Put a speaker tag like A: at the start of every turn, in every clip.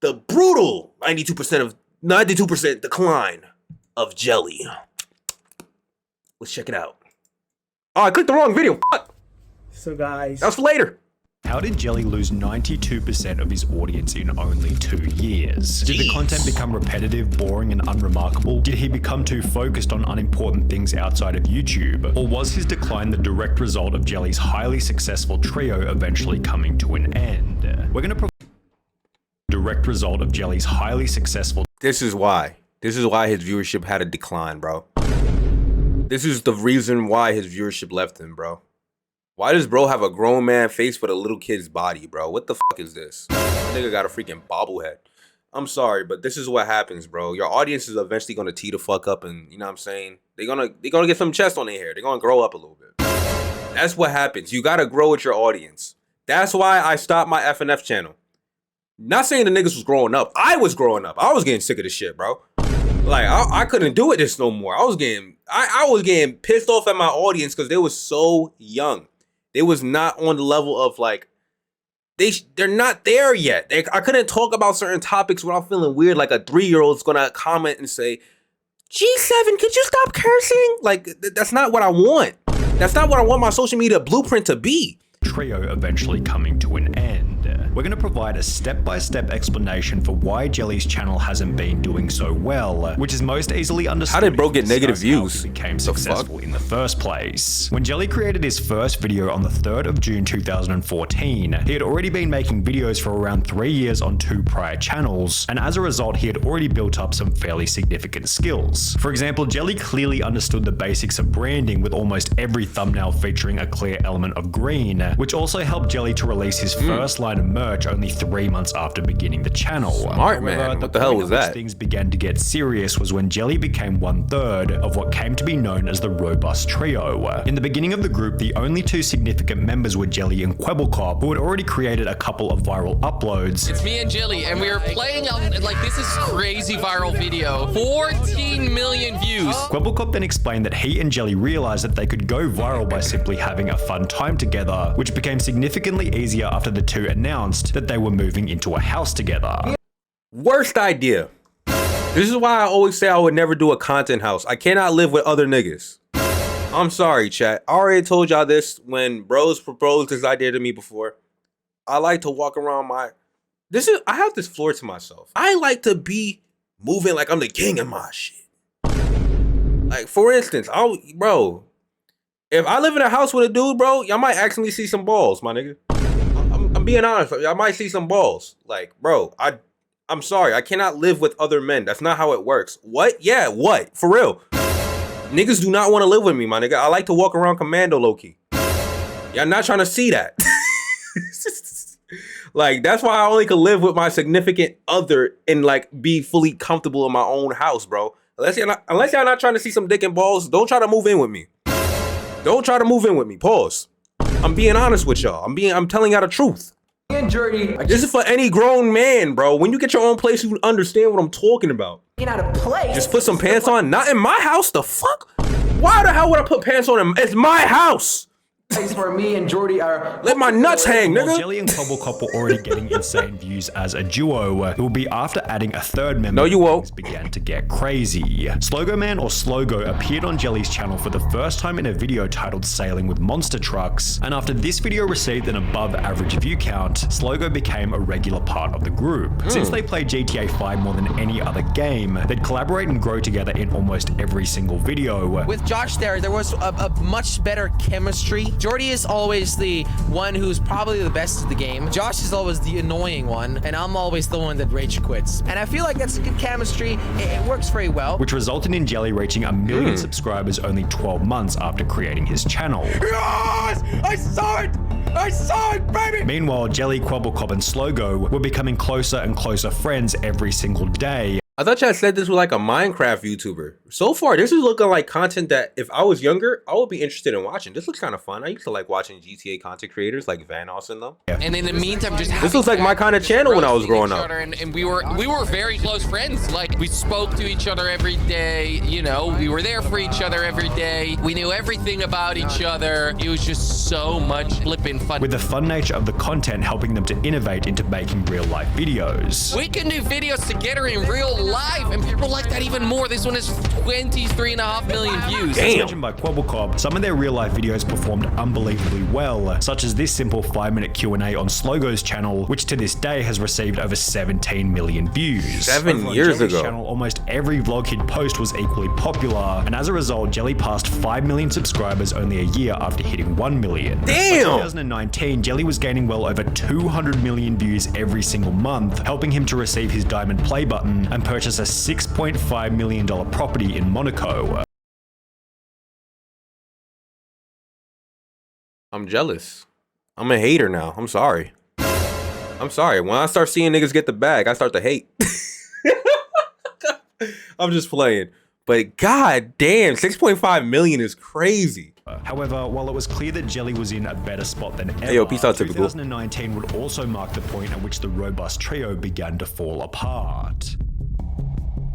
A: the brutal 92% decline of Jelly. Let's check it out. Oh, I clicked the wrong video. Fuck.
B: So guys,
A: that's for later.
C: How did Jelly lose 92% of his audience in only 2 years? Did the content become repetitive, boring, and unremarkable? Did he become too focused on unimportant things outside of YouTube? Or was his decline the direct result of Jelly's highly successful trio eventually coming to an end? We're gonna provide a direct result of Jelly's highly successful.
A: This is why his viewership had a decline, bro. This is the reason why his viewership left him, bro. Why does bro have a grown man face with a little kid's body, bro? What the fuck is this? That nigga got a freaking bobblehead. I'm sorry, but this is what happens, bro. Your audience is eventually gonna tee the fuck up, and you know what I'm saying? They're gonna get some chest on their hair. They're gonna grow up a little bit. That's what happens. You gotta grow with your audience. That's why I stopped my FNF channel. Not saying the niggas was growing up. I was growing up. I was getting sick of this shit, bro. Like I couldn't do it this no more. I was getting pissed off at my audience because they was so young. They was not on the level of like, they're not there yet. I couldn't talk about certain topics without feeling weird. Like a 3-year-old's gonna comment and say, G7, could you stop cursing? Like, that's not what I want. That's not what I want my social media blueprint to be.
C: Trio eventually coming to an end. We're going to provide a step-by-step explanation for why Jelly's channel hasn't been doing so well, which is most easily understood.
A: How did bro get negative views?
C: He became successful in the first place. When Jelly created his first video on the 3rd of June 2014, he had already been making videos for around 3 years on 2 prior channels, and as a result, he had already built up some fairly significant skills. For example, Jelly clearly understood the basics of branding with almost every thumbnail featuring a clear element of green, which also helped Jelly to release his first line of merch only 3 months after beginning the channel.
A: Smart man. What the hell was that?
C: Things began to get serious was when Jelly became 1/3 of what came to be known as the Robust Trio. In the beginning of the group, the only 2 significant members were Jelly and Kwebbelkop, who had already created a couple of viral uploads.
D: It's me and Jelly, and we were playing on, like, this is crazy viral video. 14 million views.
C: Kwebbelkop then explained that he and Jelly realized that they could go viral by simply having a fun time together, which became significantly easier after the two announced that they were moving into a house together.
A: Worst idea. This is why I always say I would never do a content house. I cannot live with other niggas. I'm sorry, chat. I already told y'all this when bros proposed this idea to me before. I like to walk around I have this floor to myself. I like to be moving like I'm the king of my shit. Like, for instance, bro, if I live in a house with a dude, bro, y'all might actually see some balls, my nigga. I'm being honest. I might see some balls. Like, bro, I'm sorry. I cannot live with other men. That's not how it works. What? Yeah, what? For real. Niggas do not want to live with me, my nigga. I like to walk around commando low-key. Y'all not trying to see that. Like, that's why I only can live with my significant other and, like, be fully comfortable in my own house, bro. Unless y'all not trying to see some dick and balls, don't try to move in with me. Don't try to move in with me. Pause. I'm being honest with y'all. I'm telling y'all the truth. This is for any grown man, bro. When you get your own place, you understand what I'm talking about.
B: get out of place.
A: Just put some pants on. Not in my house. The fuck? Why the hell would I put pants on? It's my house.
B: Where me and Jordy are.
A: Let my nuts hang, nigga.
C: While Jelly and Kwebbelkop were already getting insane views as a duo, it will be after adding a third member.
A: No, you won't.
C: Things began to get crazy. Slogo Man or Slogo appeared on Jelly's channel for the first time in a video titled Sailing with Monster Trucks, and after this video received an above average view count, Slogo became a regular part of the group. Since they played GTA 5 more than any other game, they'd collaborate and grow together in almost every single video.
D: With Josh there was a much better chemistry. Jordy is always the one who's probably the best at the game. Josh is always the annoying one, and I'm always the one that rage quits. And I feel like that's a good chemistry. It works very well.
C: Which resulted in Jelly reaching 1 million subscribers only 12 months after creating his channel.
D: Yes! I saw it! I saw it, baby!
C: Meanwhile, Jelly, Kwebbelkop, and Slogo were becoming closer and closer friends every single day.
A: I thought y'all said this was like a Minecraft YouTuber. So far, this is looking like content that if I was younger, I would be interested in watching. This looks kind of fun. I used to like watching GTA content creators like Vanoss and them.
E: And in the meantime, just
A: this looks like my kind of channel when I was growing up.
E: And we were very close friends. Like, we spoke to each other every day. You know, we were there for each other every day. We knew everything about each other. It was just so much flipping fun.
C: With the fun nature of the content helping them to innovate into making real life videos.
E: We can do videos together in real life, and people like that even more. This one has 23.5 million views.
C: As mentioned by Quabblecob, some of their real life videos performed unbelievably well, such as this simple 5-minute Q&A on Slogo's channel, which to this day has received over 17 million views.
A: 7 years ago.
C: Channel, almost every vlog he'd post was equally popular, and as a result, Jelly passed 5 million subscribers only a year after hitting 1 million.
A: Damn!
C: By 2019, Jelly was gaining well over 200 million views every single month, helping him to receive his diamond play button and purchase a $6.5 million property in Monaco.
A: I'm jealous. I'm a hater now. I'm sorry. I'm sorry. When I start seeing niggas get the bag, I start to hate. I'm just playing. But god damn, 6.5 million is crazy.
C: However, while it was clear that Jelly was in a better spot than ever,
A: Hey, yo, peace out, typical.
C: 2019 would also mark the point at which the robust trio began to fall apart.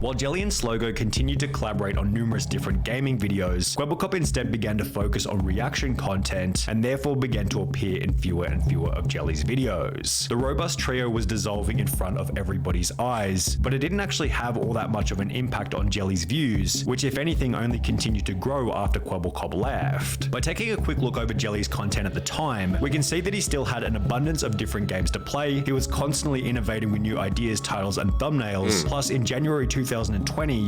C: While Jelly and Slogo continued to collaborate on numerous different gaming videos, Quabblecop instead began to focus on reaction content and therefore began to appear in fewer and fewer of Jelly's videos. The robust trio was dissolving in front of everybody's eyes, but it didn't actually have all that much of an impact on Jelly's views, which if anything only continued to grow after Quabblecop left. By taking a quick look over Jelly's content at the time, we can see that he still had an abundance of different games to play, he was constantly innovating with new ideas, titles, and thumbnails, plus in January 2020,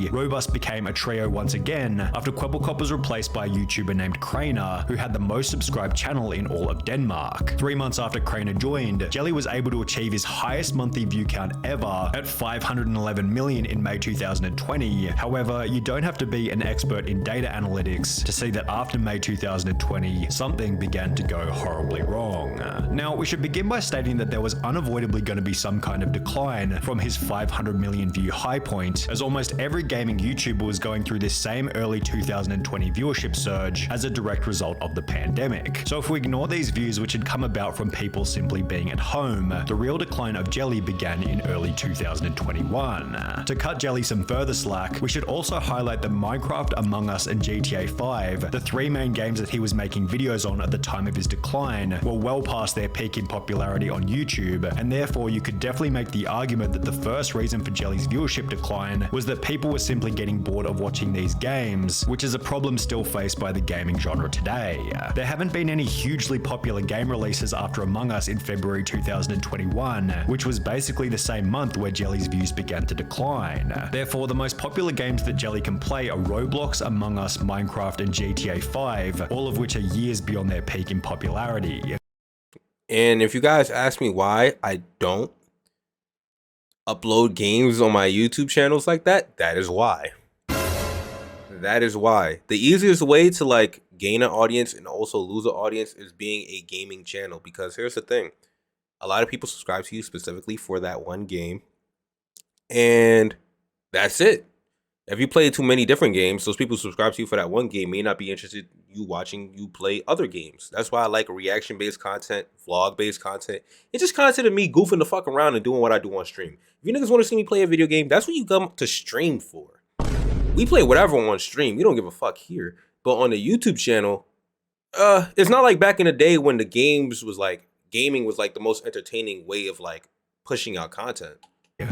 C: Robust became a trio once again after Quabblecop was replaced by a YouTuber named Craner, who had the most subscribed channel in all of Denmark. 3 months after Craner joined, Jelly was able to achieve his highest monthly view count ever at 511 million in May 2020. However, you don't have to be an expert in data analytics to see that after May 2020, something began to go horribly wrong. Now, we should begin by stating that there was unavoidably going to be some kind of decline from his 500 million view high point, as almost every gaming YouTuber was going through this same early 2020 viewership surge as a direct result of the pandemic. So if we ignore these views which had come about from people simply being at home, the real decline of Jelly began in early 2021. To cut Jelly some further slack, we should also highlight that Minecraft, Among Us, and GTA 5, the 3 main games that he was making videos on at the time of his decline, were well past their peak in popularity on YouTube, and therefore you could definitely make the argument that the first reason for Jelly's viewership decline was that people were simply getting bored of watching these games, which is a problem still faced by the gaming genre today. There haven't been any hugely popular game releases after Among Us in February 2021, which was basically the same month where Jelly's views began to decline. Therefore, the most popular games that Jelly can play are Roblox, Among Us, Minecraft, and GTA 5, all of which are years beyond their peak in popularity.
A: And if you guys ask me why I don't upload games on my YouTube channels like that, that is why. That is why. The easiest way to like gain an audience and also lose an audience is being a gaming channel, because here's the thing. A lot of people subscribe to you specifically for that one game, and that's it. If you play too many different games, those people who subscribe to you for that one game may not be interested in you watching you play other games. That's why I like reaction-based content, vlog-based content. It's just content of me goofing the fuck around and doing what I do on stream. If you niggas want to see me play a video game, that's what you come to stream for. We play whatever on stream. We don't give a fuck here. But on the YouTube channel, it's not like back in the day when the games was like, gaming was like the most entertaining way of like pushing out content.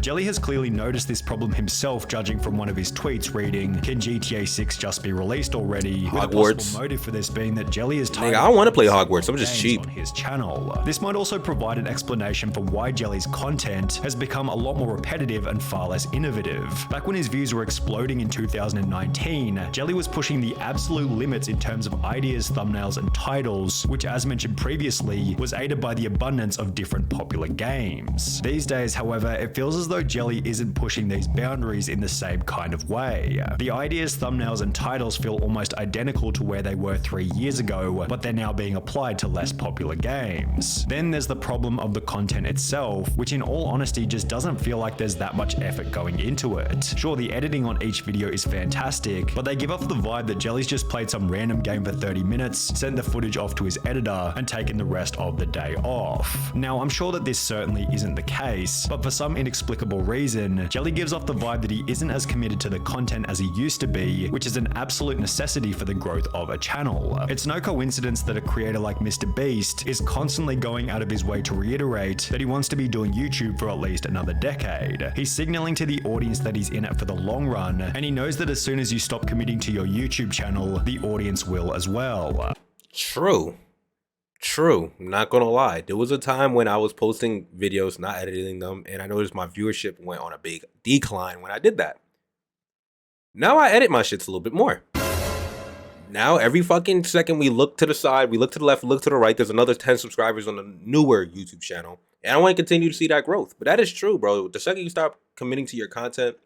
C: Jelly has clearly noticed this problem himself, judging from one of his tweets reading, "Can GTA 6 just be released already?" With a possible motive for this being that Jelly is tired.
A: Nigga, I want to play Hogwarts. I'm just cheap.
C: On his channel. This might also provide an explanation for why Jelly's content has become a lot more repetitive and far less innovative. Back when his views were exploding in 2019, Jelly was pushing the absolute limits in terms of ideas, thumbnails, and titles, which, as mentioned previously, was aided by the abundance of different popular games. These days, however, it feels feels as though Jelly isn't pushing these boundaries in the same kind of way. The ideas, thumbnails, and titles feel almost identical to where they were 3 years ago, but they're now being applied to less popular games. Then there's the problem of the content itself, which in all honesty just doesn't feel like there's that much effort going into it. Sure, the editing on each video is fantastic, but they give off the vibe that Jelly's just played some random game for 30 minutes, sent the footage off to his editor, and taken the rest of the day off. Now, I'm sure that this certainly isn't the case, but for some inexplicable reason, Jelly gives off the vibe that he isn't as committed to the content as he used to be, which is an absolute necessity for the growth of a channel. It's no coincidence that a creator like MrBeast is constantly going out of his way to reiterate that he wants to be doing YouTube for at least another decade. He's signaling to the audience that he's in it for the long run, and he knows that as soon as you stop committing to your YouTube channel, the audience will as well.
A: True. I'm not gonna lie. There was a time when I was posting videos, not editing them, and I noticed my viewership went on a big decline when I did that. Now I edit my shits a little bit more. Now every fucking second we look to the side, we look to the left, we look to the right, there's another 10 subscribers on the newer YouTube channel. And I want to continue to see that growth. But that is true, bro. The second you stop committing to your content,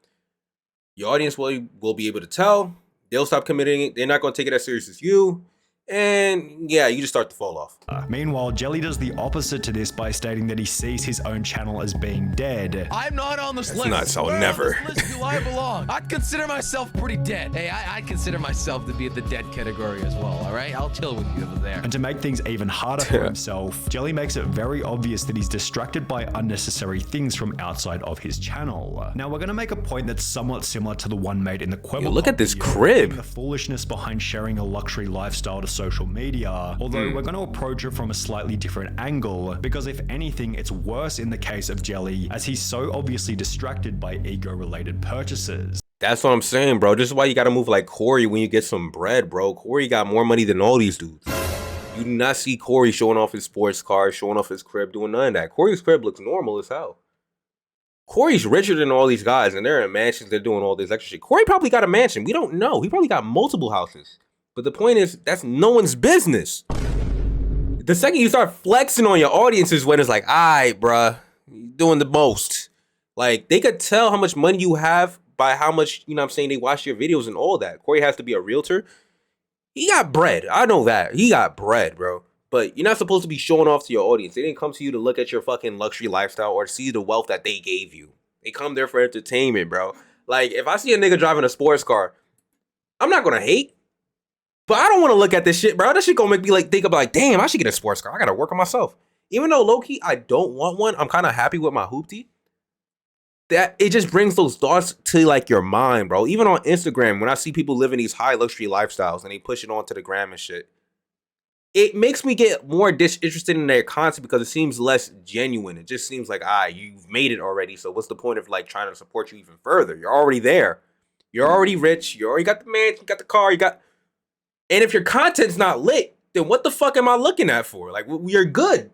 A: your audience will be able to tell. They'll stop committing. They're not going to take it as serious as you. And yeah, you just start to fall off.
C: Meanwhile, Jelly does the opposite to this by stating that he sees his own channel as being dead.
D: I'm not on this list.
A: Not so.
D: Where
A: Never.
D: on this list do I belong? I'd consider myself pretty dead. Hey, I consider myself to be in the dead category as well, all right? I'll chill with you over there.
C: And to make things even harder for himself, Jelly makes it very obvious that he's distracted by unnecessary things from outside of his channel. Now, we're going to make a point that's somewhat similar to the one made in the Quibble.
A: Look at this
C: video,
A: crib.
C: The foolishness behind sharing a luxury lifestyle to social media, although we're going to approach it from a slightly different angle, because if anything, it's worse in the case of Jelly, as he's so obviously distracted by ego-related purchases.
A: That's what I'm saying, bro. This is why you got to move like Corey when you get some bread, bro. Corey got more money than all these dudes. You do not see Corey showing off his sports car, showing off his crib, doing none of that. Corey's crib looks normal as hell. Corey's richer than all these guys, and they're in mansions, they're doing all this extra shit. Corey probably got a mansion. We don't know. He probably got multiple houses. But the point is, that's no one's business. The second you start flexing on your audience is when it's like, all right, bruh, you're doing the most. Like, they could tell how much money you have by how much, you know what I'm saying, they watch your videos and all that. Corey has to be a realtor. He got bread. I know that. He got bread, bro. But you're not supposed to be showing off to your audience. They didn't come to you to look at your fucking luxury lifestyle or see the wealth that they gave you. They come there for entertainment, bro. Like, if I see a nigga driving a sports car, I'm not gonna hate. But I don't want to look at this shit, bro. That shit gonna make me like think about like, damn, I should get a sports car. I gotta work on myself. Even though low-key, I don't want one, I'm kind of happy with my hoopty. That it just brings those thoughts to like your mind, bro. Even on Instagram, when I see people living these high luxury lifestyles and they push it onto the gram and shit, it makes me get more disinterested in their content because it seems less genuine. It just seems like, you've made it already. So what's the point of like trying to support you even further? You're already there. You're already rich. You already got the man. You got the car. You got. And if your content's not lit, then what the fuck am I looking at for? Like, you're good.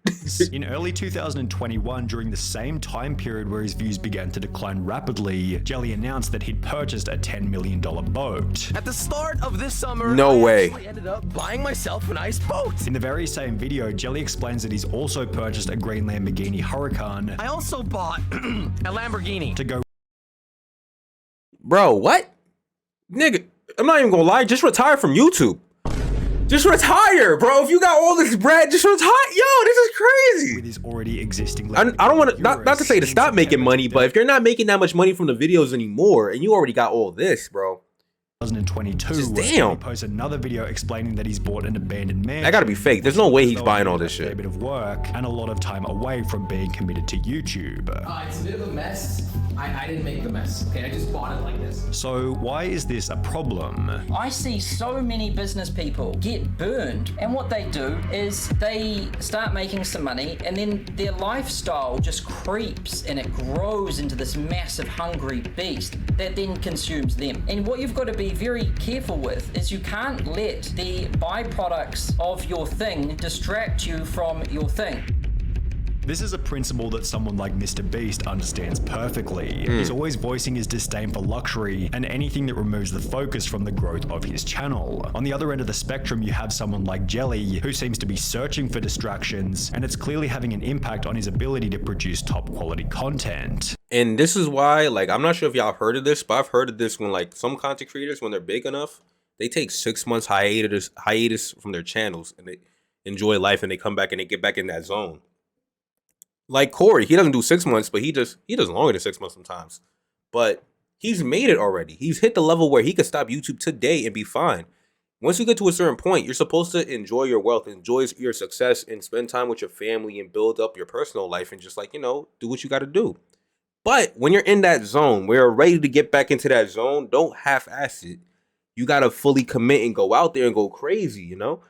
C: In early 2021, during the same time period where his views began to decline rapidly, Jelly announced that he'd purchased a $10 million boat.
D: At the start of this summer,
A: No way.
D: I ended up buying myself a nice boat.
C: In the very same video, Jelly explains that he's also purchased a green Lamborghini Huracan
D: I also bought a Lamborghini.
C: to go
A: Bro, what? Nigga, I'm not even gonna lie. Just retire from YouTube. Just retire, bro. If you got all this bread, just retire. Yo, this is crazy.
C: with his already existing
A: I don't want to, not to say to stop making money, but if you're not making that much money from the videos anymore and you already got all this, bro.
C: 2022,
A: Just
C: Jelly
A: damn.
C: posts another video explaining that he's bought an abandoned mansion.
A: That gotta be fake. There's no way he's
C: Though
A: buying all
C: it
A: this
C: took A
A: shit.
C: bit of work and a lot of time away from being committed to YouTube.
B: It's a bit of a mess. I didn't make the mess. Okay, I just bought it like this.
C: So why is this a problem?
F: I see so many business people get burned, and what they do is they start making some money and then their lifestyle just creeps and it grows into this massive hungry beast that then consumes them. And what you've got to be very careful with is you can't let the byproducts of your thing distract you from your thing.
C: This is a principle that someone like MrBeast understands perfectly. He's always voicing his disdain for luxury and anything that removes the focus from the growth of his channel. On the other end of the spectrum, you have someone like Jelly, who seems to be searching for distractions, and it's clearly having an impact on his ability to produce top quality content.
A: And this is why, like, I'm not sure if y'all heard of this, but I've heard of this when, like, some content creators, when they're big enough, they take 6 months hiatus from their channels and they enjoy life and they come back and they get back in that zone. Like Corey, he doesn't do 6 months, but he does longer than 6 months sometimes. But he's made it already. He's hit the level where he could stop YouTube today and be fine. Once you get to a certain point, you're supposed to enjoy your wealth, enjoy your success, and spend time with your family and build up your personal life and just, like, you know, do what you got to do. But when you're in that zone, where you're ready to get back into that zone, don't half-ass it. You got to fully commit and go out there and go crazy, you know?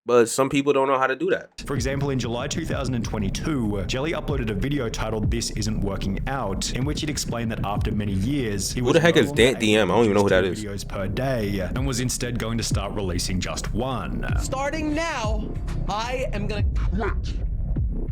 A: But some people don't know how to do that.
C: For example, in July 2022, Jelly uploaded a video titled "This Isn't Working Out," in which he'd explained that after many years, he was
A: Who the heck is
C: no
A: Dan
C: longer
A: DM? I
C: able
A: don't
C: to
A: even know who that
C: do
A: is.
C: videos per day, and was instead going to start releasing just one.
D: Starting now, I am gonna quit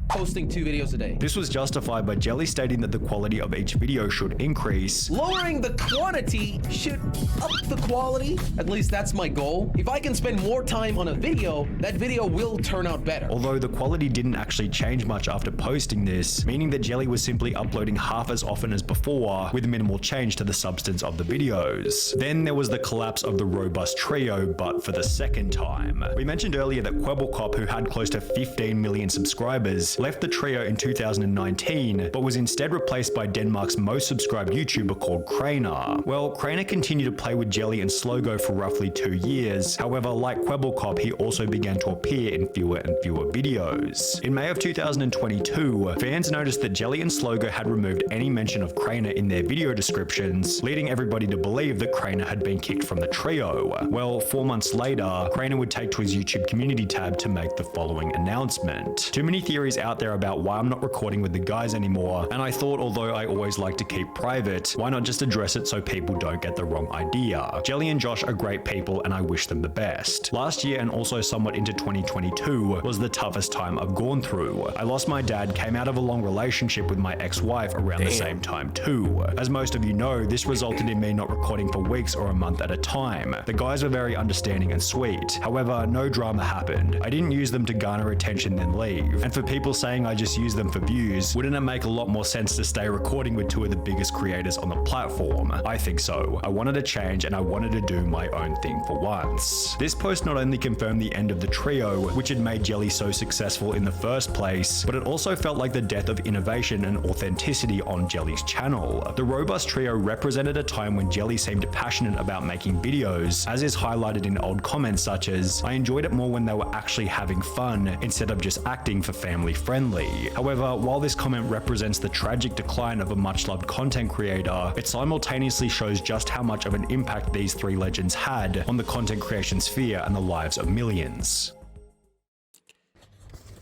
D: posting 2 videos a day.
C: This was justified by Jelly stating that the quality of each video should increase.
D: Lowering the quantity should up the quality. At least that's my goal. If I can spend more time on a video, that video will turn out better.
C: Although the quality didn't actually change much after posting this, meaning that Jelly was simply uploading half as often as before, with minimal change to the substance of the videos. Then there was the collapse of the robust trio, but for the second time. We mentioned earlier that Quebblecop, who had close to 15 million subscribers, left the trio in 2019, but was instead replaced by Denmark's most subscribed YouTuber called Craner. Well, Craner continued to play with Jelly and Slogo for roughly 2 years. However, like Quebblecop, he also began to appear in fewer and fewer videos. In May of 2022, fans noticed that Jelly and Slogo had removed any mention of Craner in their video descriptions, leading everybody to believe that Craner had been kicked from the trio. Well, 4 months later, Craner would take to his YouTube community tab to make the following announcement. Too many theories out there about why I'm not recording with the guys anymore, and I thought, although I always like to keep private, why not just address it so people don't get the wrong idea. Jelly and Josh are great people and I wish them the best. Last year and also somewhat into 2022 was the toughest time I've gone through. I lost my dad, came out of a long relationship with my ex-wife around the same time too. As most of you know, this resulted in me not recording for weeks or a month at a time. The guys were very understanding and sweet. However, no drama happened. I didn't use them to garner attention then leave. And for people saying I just use them for views, wouldn't it make a lot more sense to stay recording with 2 of the biggest creators on the platform? I think so. I wanted to change and I wanted to do my own thing for once. This post not only confirmed the end of the trio, which had made Jelly so successful in the first place, but it also felt like the death of innovation and authenticity on Jelly's channel. The robust trio represented a time when Jelly seemed passionate about making videos, as is highlighted in old comments such as, "I enjoyed it more when they were actually having fun instead of just acting for family friendly." However, while this comment represents the tragic decline of a much-loved content creator, it simultaneously shows just how much of an impact these 3 legends had on the content creation sphere and the lives of millions.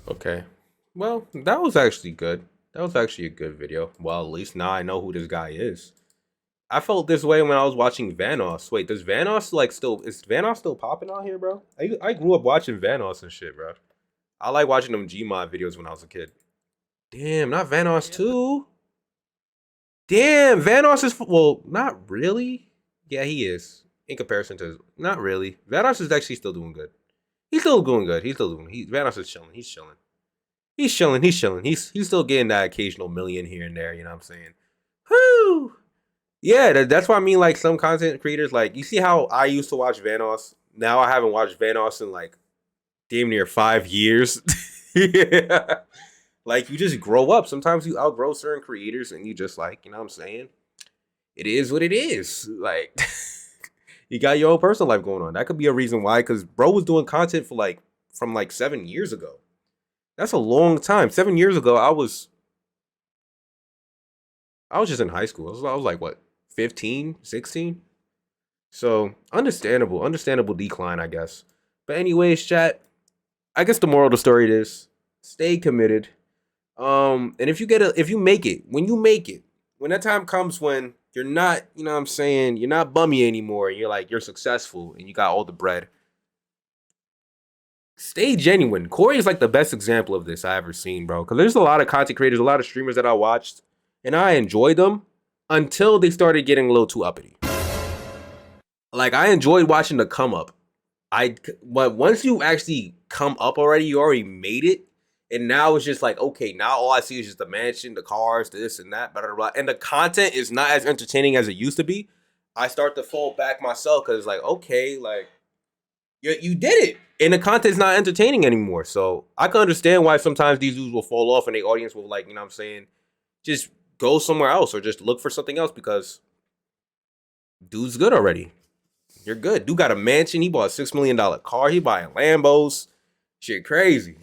A: Okay. Well, that was actually good. That was actually a good video. Well, at least now I know who this guy is. I felt this way when I was watching Vanoss. Wait, does Vanoss is Vanoss still popping out here, bro? I grew up watching Vanoss and shit, bro. I like watching them Gmod videos when I was a kid. Damn, not Vanoss 2. Damn, Vanoss is, well, not really. Yeah, he is. In comparison to, not really. Vanoss is actually still doing good. He's still doing good. Vanoss is chilling. He's chilling. He's still getting that occasional million here and there, you know what I'm saying? Whoo! Yeah, that's what I mean, like, some content creators, like, you see how I used to watch Vanoss? Now I haven't watched Vanoss in, like, damn near 5 years. Yeah. Like, you just grow up. Sometimes you outgrow certain creators and you just, like, you know what I'm saying? It is what it is. Like, you got your own personal life going on. That could be a reason why, because bro was doing content for, like, from, like, 7 years ago. That's a long time. 7 years ago, I was just in high school. I was like, what, 15, 16? So, understandable decline, I guess. But anyways, chat, I guess the moral of the story is stay committed. And if you make it, when that time comes when you're not, you know what I'm saying, you're not bummy anymore, and you're successful and you got all the bread, stay genuine. Corey is like the best example of this I ever seen, bro. Because there's a lot of content creators, a lot of streamers that I watched, and I enjoyed them until they started getting a little too uppity. Like, I enjoyed watching the come up. But once you actually come up already, you already made it, And now it's just like, okay, now all I see is just the mansion, the cars, this and that, blah, blah, blah. And the content is not as entertaining as it used to be. I start to fall back myself because it's like, okay, like, you did it. And the content's not entertaining anymore. So I can understand why sometimes these dudes will fall off and the audience will, like, you know what I'm saying, just go somewhere else or just look for something else because dude's good already. You're good. Dude got a mansion. He bought a $6 million car. He buying Lambos. Shit crazy.